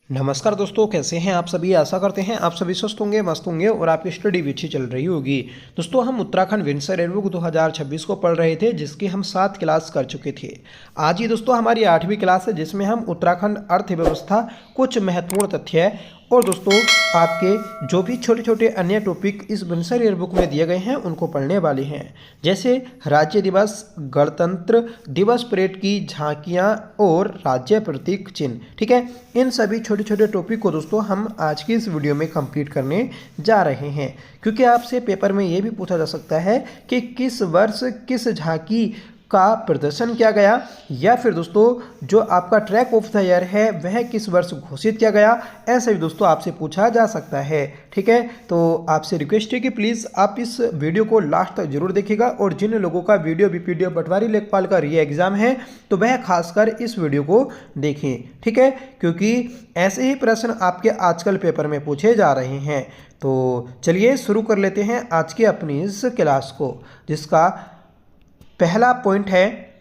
नमस्कार दोस्तों, कैसे हैं आप सभी। आशा करते हैं आप सभी स्वस्थ होंगे, मस्त होंगे और आपकी स्टडी भी अच्छी चल रही होगी। दोस्तों, हम उत्तराखंड विंटर एयरबुक 2026 को पढ़ रहे थे, जिसकी हम 7 क्लास कर चुके थे। आज ही दोस्तों हमारी 8वीं क्लास है, जिसमें हम उत्तराखंड अर्थव्यवस्था कुछ महत्वपूर्ण तथ्य है और दोस्तों आपके जो भी छोटे छोटे अन्य टॉपिक इस विंटर एयरबुक में दिए गए हैं उनको पढ़ने वाले हैं। जैसे राज्य दिवस, गणतंत्र दिवस परेड की झांकियाँ और राज्य प्रतीक चिन्ह। ठीक है, इन सभी छोटे छोटे टॉपिक को दोस्तों हम आज की इस वीडियो में कंप्लीट करने जा रहे हैं, क्योंकि आपसे पेपर में ये भी पूछा जा सकता है कि किस वर्ष किस झांकी का प्रदर्शन किया गया, या फिर दोस्तों जो आपका ट्रैक ऑफ द ईयर है वह किस वर्ष घोषित किया गया। ऐसे भी दोस्तों आपसे पूछा जा सकता है। ठीक है, तो आपसे रिक्वेस्ट है कि प्लीज़ आप इस वीडियो को लास्ट तक जरूर देखिएगा, और जिन लोगों का वीडियो भी पीडीएफ पटवारी लेखपाल का री एग्जाम है तो वह खासकर इस वीडियो को देखें। ठीक है, क्योंकि ऐसे ही प्रश्न आपके आजकल पेपर में पूछे जा रहे हैं। तो चलिए शुरू कर लेते हैं आज की अपनी इस क्लास को, जिसका पहला पॉइंट है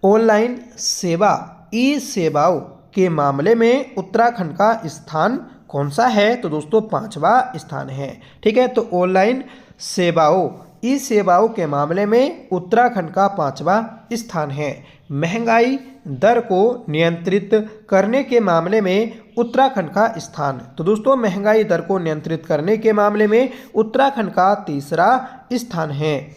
ऑनलाइन सेवा, ई सेवाओं के मामले में उत्तराखंड का स्थान कौन सा है। तो दोस्तों 5वां स्थान है। ठीक है, तो ऑनलाइन सेवाओं, ई सेवाओं के मामले में उत्तराखंड का 5वां स्थान है। महंगाई दर को नियंत्रित करने के मामले में उत्तराखंड का स्थान, तो दोस्तों महंगाई दर को नियंत्रित करने के मामले में उत्तराखंड का 3रा स्थान है।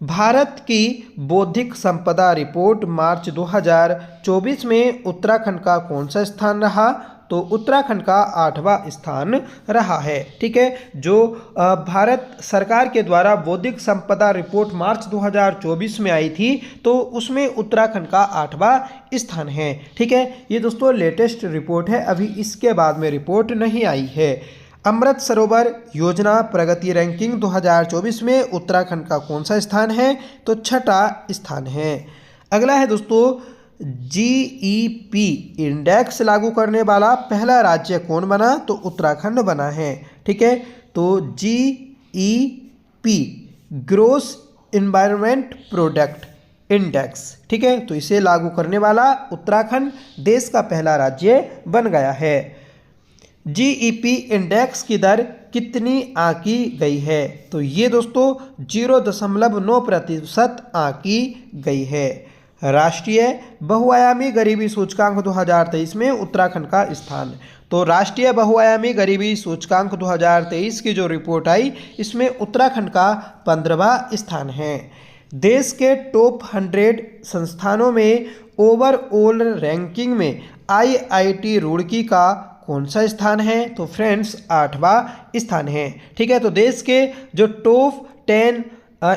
भारत की बौद्धिक संपदा रिपोर्ट मार्च 2024 में उत्तराखंड का कौन सा स्थान रहा। तो उत्तराखंड का 8वां स्थान रहा है। ठीक है, जो भारत सरकार के द्वारा बौद्धिक संपदा रिपोर्ट मार्च 2024 में आई थी, तो उसमें उत्तराखंड का 8वां स्थान है। ठीक है, ये दोस्तों लेटेस्ट रिपोर्ट है, अभी इसके बाद में रिपोर्ट नहीं आई है। अमृत सरोवर योजना प्रगति रैंकिंग 2024 में उत्तराखंड का कौन सा स्थान है। तो 6ठा स्थान है। अगला है दोस्तों जीईपी इंडेक्स लागू करने वाला पहला राज्य कौन बना। तो उत्तराखंड बना है। ठीक है, तो GEP gross environment product index, ठीक है, तो इसे लागू करने वाला उत्तराखंड देश का पहला राज्य बन गया है। जीईपी इंडेक्स की दर कितनी आंकी गई है। तो ये दोस्तों 0.9% आंकी गई है। राष्ट्रीय बहुआयामी गरीबी सूचकांक 2023 में उत्तराखंड का स्थान, तो राष्ट्रीय बहुआयामी गरीबी सूचकांक 2023 की जो रिपोर्ट आई, इसमें उत्तराखंड का 15वां स्थान है। देश के टॉप 100 संस्थानों में ओवरऑल रैंकिंग में आईआईटी रुड़की का कौन सा स्थान है। तो फ्रेंड्स 8वां स्थान है। ठीक है, तो देश के जो टॉप 10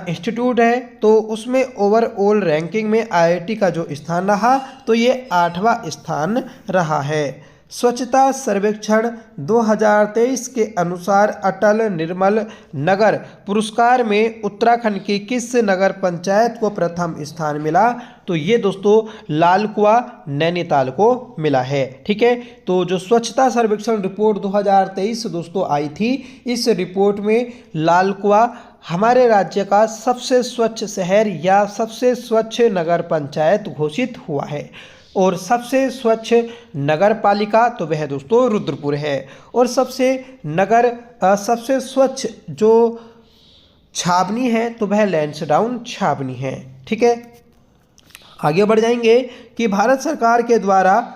इंस्टीट्यूट है, तो उसमें ओवरऑल रैंकिंग में आईआईटी का जो स्थान रहा, तो ये 8वां स्थान रहा है। स्वच्छता सर्वेक्षण 2023 के अनुसार अटल निर्मल नगर पुरस्कार में उत्तराखंड की किस नगर पंचायत को प्रथम स्थान मिला। तो ये दोस्तों लालकुआ नैनीताल को मिला है। ठीक है, तो जो स्वच्छता सर्वेक्षण रिपोर्ट 2023 दोस्तों आई थी, इस रिपोर्ट में लालकुआ हमारे राज्य का सबसे स्वच्छ शहर या सबसे स्वच्छ नगर पंचायत घोषित हुआ है। और सबसे स्वच्छ नगर पालिका तो वह दोस्तों रुद्रपुर है। और सबसे स्वच्छ जो छावनी है तो वह लैंसडाउन छावनी है। ठीक है, आगे बढ़ जाएंगे कि भारत सरकार के द्वारा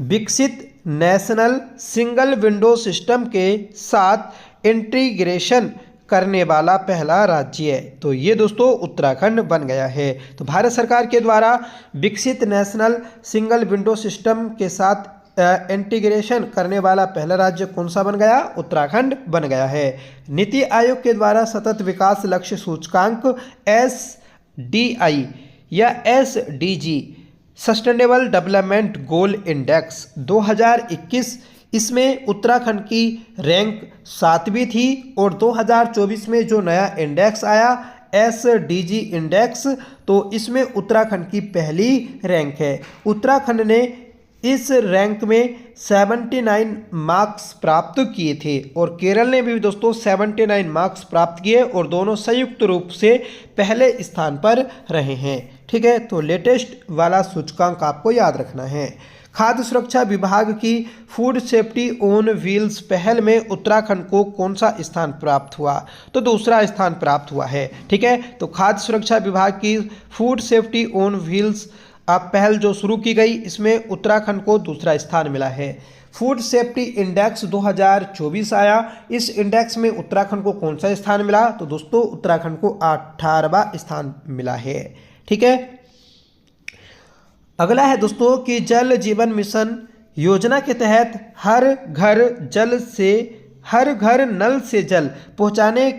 विकसित नेशनल सिंगल विंडो सिस्टम के साथ इंटीग्रेशन करने वाला पहला राज्य है। तो ये दोस्तों उत्तराखंड बन गया है। तो भारत सरकार के द्वारा विकसित नेशनल सिंगल विंडो सिस्टम के साथ इंटीग्रेशन करने वाला पहला राज्य कौन सा बन गया। उत्तराखंड बन गया है। नीति आयोग के द्वारा सतत विकास लक्ष्य सूचकांक SDI या SDG sustainable development goal index 2021, इसमें उत्तराखंड की रैंक 7वीं थी। और 2024 में जो नया इंडेक्स आया SDG इंडेक्स, तो इसमें उत्तराखंड की पहली रैंक है। उत्तराखंड ने इस रैंक में 79 मार्क्स प्राप्त किए थे, और केरल ने भी दोस्तों 79 मार्क्स प्राप्त किए, और दोनों संयुक्त रूप से पहले स्थान पर रहे हैं। ठीक है, तो लेटेस्ट वाला सूचकांक आपको याद रखना है। खाद्य सुरक्षा विभाग की फूड सेफ्टी ऑन व्हील्स पहल में उत्तराखंड को कौन सा स्थान प्राप्त हुआ? तो दूसरा स्थान प्राप्त हुआ है। ठीक है, तो खाद्य सुरक्षा विभाग की फूड सेफ्टी ऑन व्हील्स पहल जो शुरू की गई, इसमें उत्तराखंड को दूसरा स्थान मिला है। फूड सेफ्टी इंडेक्स 2024 आया, इस इंडेक्स में उत्तराखंड को कौन सा स्थान मिला? तो दोस्तों उत्तराखंड को 18वां स्थान मिला है। ठीक है, अगला है दोस्तों कि जल जीवन मिशन योजना के तहत हर घर नल से जल पहुंचाने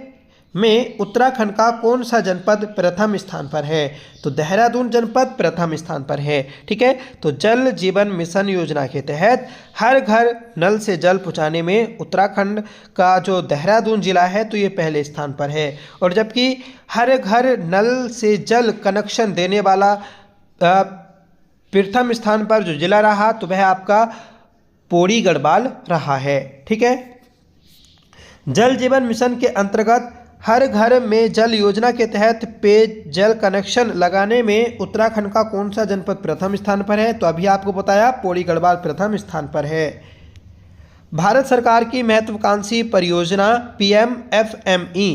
में उत्तराखंड का कौन सा जनपद प्रथम स्थान पर है? तो देहरादून जनपद प्रथम स्थान पर है। ठीक है, तो जल जीवन मिशन योजना के तहत हर घर नल से जल पहुंचाने में उत्तराखंड का जो देहरादून जिला है तो ये पहले स्थान पर है। और जबकि हर घर नल से जल कनेक्शन देने वाला प्रथम स्थान पर जो जिला रहा तो वह आपका पौड़ी गढ़वाल रहा है। ठीक है, जल जीवन मिशन के अंतर्गत हर घर में जल योजना के तहत पेयजल कनेक्शन लगाने में उत्तराखंड का कौन सा जनपद प्रथम स्थान पर है? तो अभी आपको बताया पौड़ी गढ़वाल प्रथम स्थान पर है। भारत सरकार की महत्वाकांक्षी परियोजना PMFME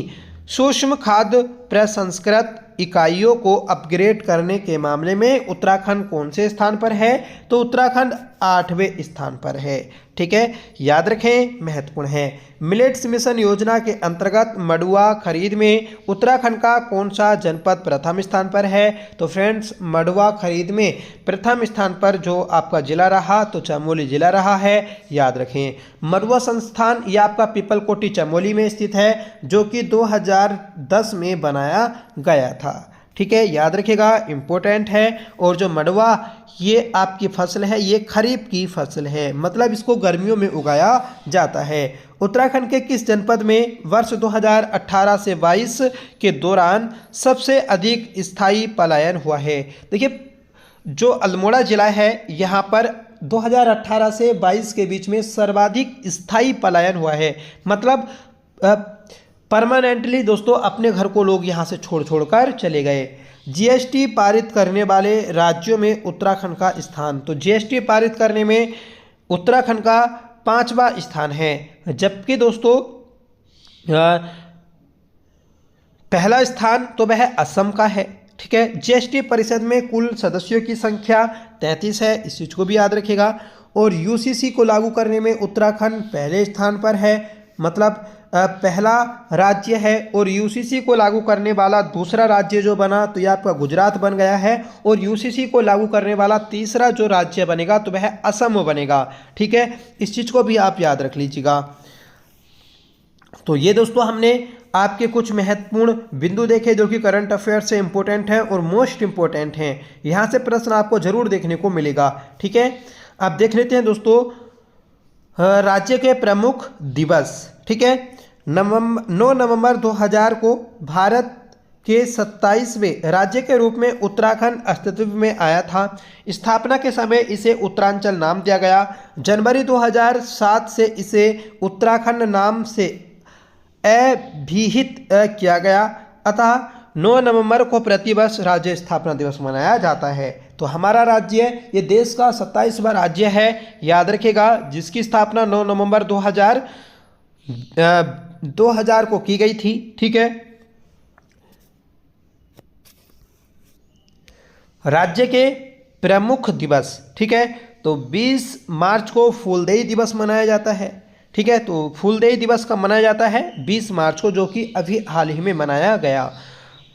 सूक्ष्म खाद्य प्रसंस्कृत इकाइयों को अपग्रेड करने के मामले में उत्तराखंड कौन से स्थान पर है? तो उत्तराखंड 8वें स्थान पर है। ठीक है, याद रखें, महत्वपूर्ण है। मिलेट्स मिशन योजना के अंतर्गत मडुआ खरीद में उत्तराखंड का कौन सा जनपद प्रथम स्थान पर है? तो फ्रेंड्स मडुआ खरीद में प्रथम स्थान पर जो आपका जिला रहा तो चमोली जिला रहा है। याद रखें, मडुआ संस्थान ये आपका पीपलकोटी चमोली में स्थित है, जो कि 2010 में बनाया गया था। ठीक है, याद रखिएगा, इम्पोर्टेंट है। और जो मडुआ ये आपकी फसल है, ये खरीफ की फसल है, मतलब इसको गर्मियों में उगाया जाता है। उत्तराखंड के किस जनपद में वर्ष 2018 से 22 के दौरान सबसे अधिक स्थायी पलायन हुआ है? देखिए, जो अल्मोड़ा जिला है यहाँ पर 2018 से 22 के बीच में सर्वाधिक स्थायी पलायन हुआ है, मतलब परमानेंटली दोस्तों अपने घर को लोग यहाँ से छोड़ कर चले गए। GST पारित करने वाले राज्यों में उत्तराखंड का स्थान, तो GST पारित करने में उत्तराखंड का 5वां स्थान है। जबकि दोस्तों पहला स्थान तो वह असम का है। ठीक है, GST परिषद में कुल सदस्यों की संख्या 33 है, इस चीज़ को भी याद रखिएगा। और UCC को लागू करने में उत्तराखंड पहले स्थान पर है, मतलब पहला राज्य है। और UCC को लागू करने वाला दूसरा राज्य जो बना तो यह आपका गुजरात बन गया है। और UCC को लागू करने वाला तीसरा जो राज्य बनेगा तो वह असम बनेगा। ठीक है, इस चीज़ को भी आप याद रख लीजिएगा। तो ये दोस्तों हमने आपके कुछ महत्वपूर्ण बिंदु देखे जो कि करंट अफेयर से इंपॉर्टेंट हैं और मोस्ट इंपॉर्टेंट हैं। यहाँ से प्रश्न आपको जरूर देखने को मिलेगा। ठीक है, अब देख लेते हैं दोस्तों राज्य के प्रमुख दिवस। ठीक है, 9 नवंबर 2000 को भारत के 27वें राज्य के रूप में उत्तराखंड अस्तित्व में आया था। स्थापना के समय इसे उत्तरांचल नाम दिया गया। जनवरी 2007 से इसे उत्तराखंड नाम से अभिहित किया गया। अतः 9 नवंबर को प्रतिवर्ष राज्य स्थापना दिवस मनाया जाता है। तो हमारा राज्य ये देश का 27वां राज्य है, याद रखिएगा, जिसकी स्थापना 9 नवंबर 2000 को की गई थी। ठीक है, राज्य के प्रमुख दिवस। ठीक है, तो 20 मार्च को फूलदेई दिवस मनाया जाता है। ठीक है, तो फूलदेई दिवस कब मनाया जाता है? 20 मार्च को, जो कि अभी हाल ही में मनाया गया।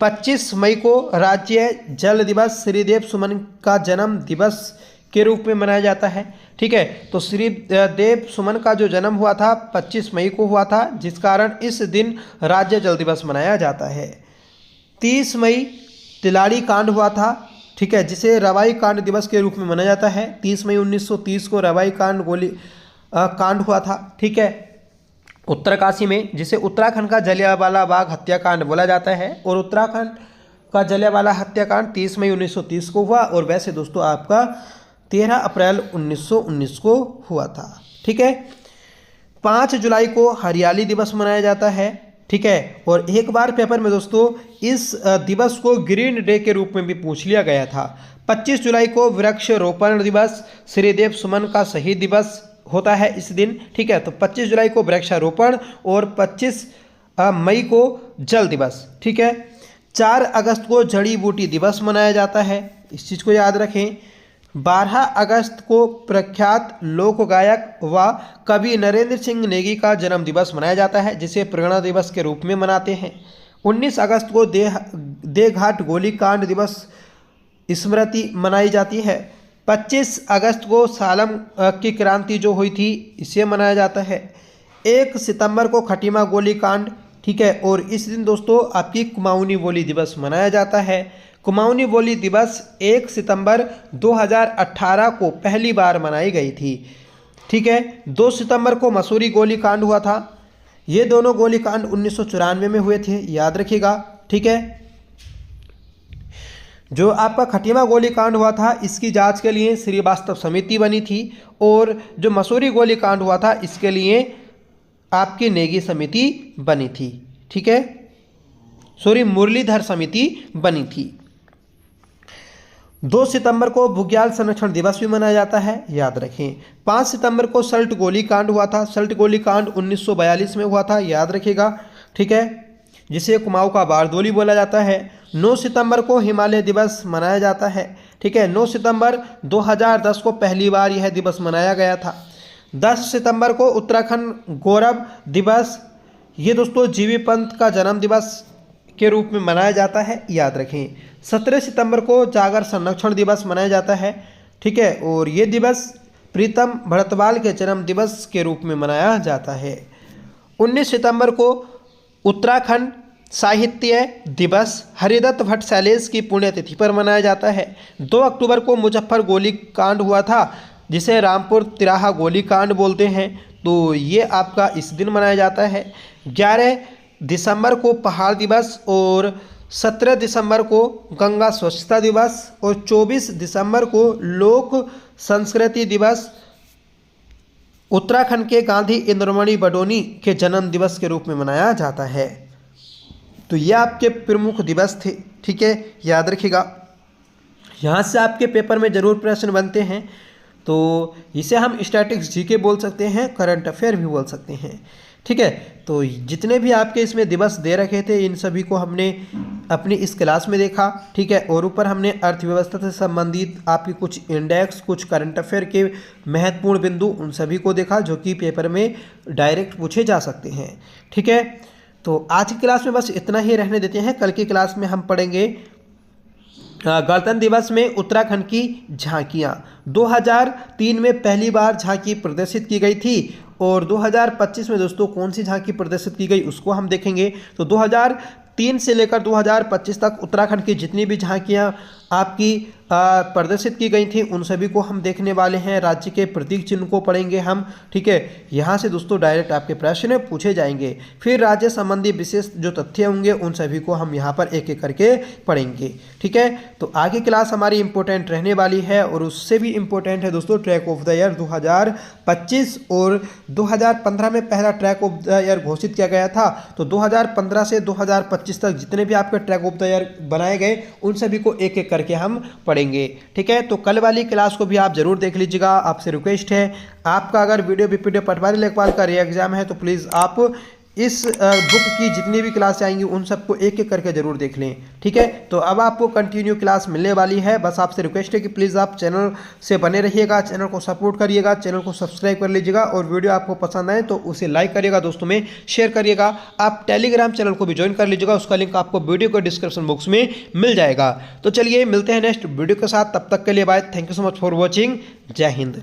25 मई को राज्य जल दिवस श्रीदेव सुमन का जन्म दिवस के रूप में मनाया जाता है। ठीक है, तो श्रीदेव सुमन का जो जन्म हुआ था 25 मई को हुआ था, जिस कारण इस दिन राज्य जल दिवस मनाया जाता है। 30 मई तिलाड़ी कांड हुआ था। ठीक है, जिसे रवाई कांड दिवस के रूप में मनाया जाता है। 30 मई 1930 को रवाई कांड कांड हुआ था। ठीक है, उत्तरकाशी में, जिसे उत्तराखंड का जलियांवाला बाग हत्याकांड बोला जाता है। और उत्तराखंड का जलियांवाला हत्याकांड 30 मई 1930 को हुआ। और वैसे दोस्तों आपका 13 अप्रैल 1919 को हुआ था। ठीक है, 5 जुलाई को हरियाली दिवस मनाया जाता है। ठीक है, और एक बार पेपर में दोस्तों इस दिवस को ग्रीन डे के रूप में भी पूछ लिया गया था। 25 जुलाई को वृक्षारोपण दिवस, श्रीदेव सुमन का शहीद दिवस होता है इस दिन, ठीक है। तो 25 जुलाई को वृक्षारोपण और 25 मई को जल दिवस, ठीक है। 4 अगस्त को जड़ी बूटी दिवस मनाया जाता है, इस चीज़ को याद रखें। 12 अगस्त को प्रख्यात लोक गायक व कवि नरेंद्र सिंह नेगी का जन्म दिवस मनाया जाता है, जिसे प्रेरणा दिवस के रूप में मनाते हैं। 19 अगस्त को देवघाट गोलीकांड दिवस स्मृति मनाई जाती है। 25 अगस्त को सालम की क्रांति जो हुई थी इसे मनाया जाता है। 1 सितंबर को खटीमा गोलीकांड, ठीक है। और इस दिन दोस्तों आपकी कुमाऊनी बोली दिवस मनाया जाता है। कुमाऊनी बोली दिवस 1 सितंबर 2018 को पहली बार मनाई गई थी, ठीक है। 2 सितंबर को मसूरी गोलीकांड हुआ था। ये दोनों गोलीकांड 1994 में हुए थे, याद रखिएगा, ठीक है। जो आपका खटीमा गोलीकांड हुआ था इसकी जांच के लिए श्रीवास्तव समिति बनी थी, और जो मसूरी गोलीकांड हुआ था इसके लिए आपकी नेगी समिति बनी थी, ठीक है। मुरलीधर समिति बनी थी। 2 सितंबर को बुग्याल संरक्षण दिवस भी मनाया जाता है, याद रखें। 5 सितंबर को सल्ट गोलीकांड हुआ था। सल्ट गोलीकांड 1942 में हुआ था, याद रखिएगा, ठीक है, जिसे कुमाऊं का बारदोली बोला जाता है। 9 सितंबर को हिमालय दिवस मनाया जाता है, ठीक है। 9 सितंबर 2010 को पहली बार यह दिवस मनाया गया था। 10 सितंबर को उत्तराखंड गौरव दिवस, ये दोस्तों जीवी पंत का जन्म दिवस के रूप में मनाया जाता है, याद रखें। 17 सितंबर को जागर संरक्षण दिवस मनाया जाता है, ठीक है। और ये दिवस प्रीतम भड़तवाल के जन्म दिवस के रूप में मनाया जाता है। 19 सितंबर को उत्तराखंड साहित्य दिवस हरिदत्त भट्ट शैलेश की पुण्यतिथि पर मनाया जाता है। 2 अक्टूबर को मुजफ्फर गोलीकांड हुआ था, जिसे रामपुर तिराहा गोलीकांड बोलते हैं, तो ये आपका इस दिन मनाया जाता है। 11 दिसंबर को पहाड़ दिवस, और 17 दिसंबर को गंगा स्वच्छता दिवस, और 24 दिसंबर को लोक संस्कृति दिवस उत्तराखंड के गांधी इंद्रमणि बडोनी के जन्म दिवस के रूप में मनाया जाता है। तो ये आपके प्रमुख दिवस थे, ठीक है, याद रखिएगा। यहाँ से आपके पेपर में जरूर प्रश्न बनते हैं, तो इसे हम स्टैटिक्स जीके बोल सकते हैं, करंट अफेयर भी बोल सकते हैं, ठीक है। तो जितने भी आपके इसमें दिवस दे रखे थे इन सभी को हमने अपनी इस क्लास में देखा, ठीक है। और ऊपर हमने अर्थव्यवस्था से संबंधित आपकी कुछ इंडेक्स, कुछ करंट अफेयर के महत्वपूर्ण बिंदु, उन सभी को देखा जो कि पेपर में डायरेक्ट पूछे जा सकते हैं, ठीक है। तो आज की क्लास में बस इतना ही रहने देते हैं। कल की क्लास में हम पढ़ेंगे गणतंत्र दिवस में उत्तराखंड की झांकियाँ। 2003 में पहली बार झांकी प्रदर्शित की गई थी, और 2025 में दोस्तों कौन सी झांकी प्रदर्शित की गई उसको हम देखेंगे। तो 2003 से लेकर 2025 तक उत्तराखंड की जितनी भी झांकियाँ आपकी प्रदर्शित की गई थी उन सभी को हम देखने वाले हैं। राज्य के प्रतीक चिन्ह को पढ़ेंगे हम, ठीक है। यहाँ से दोस्तों डायरेक्ट आपके प्रश्न पूछे जाएंगे। फिर राज्य संबंधी विशेष जो तथ्य होंगे उन सभी को हम यहाँ पर एक एक करके पढ़ेंगे, ठीक है। तो आगे क्लास हमारी इंपॉर्टेंट रहने वाली है, और उससे भी इम्पोर्टेंट है दोस्तों ट्रैक ऑफ द ईयर 2025। और 2015 में पहला ट्रैक ऑफ द ईयर घोषित किया गया था, तो 2015 से 2025 तक जितने भी आपके ट्रैक ऑफ द ईयर बनाए गए उन सभी को एक एक करके हम पढ़ेंगे, ठीक है। तो कल वाली क्लास को भी आप जरूर देख लीजिएगा। आपसे रिक्वेस्ट है, आपका अगर वीडियो बीपीडी पटवारी लेखपाल का री एग्जाम है तो प्लीज़ आप इस बुक की जितनी भी क्लास आएंगी उन सबको एक एक करके जरूर देख लें, ठीक है। तो अब आपको कंटिन्यू क्लास मिलने वाली है। बस आपसे रिक्वेस्ट है कि प्लीज़ आप चैनल से बने रहिएगा, चैनल को सपोर्ट करिएगा, चैनल को सब्सक्राइब कर लीजिएगा, और वीडियो आपको पसंद आए तो उसे लाइक करिएगा, दोस्तों में शेयर करिएगा। आप टेलीग्राम चैनल को भी ज्वाइन कर लीजिएगा, उसका लिंक आपको वीडियो के डिस्क्रिप्शन बॉक्स में मिल जाएगा। तो चलिए मिलते हैं नेक्स्ट वीडियो के साथ, तब तक के लिए bye. Thank you so much for watching. जय हिंद।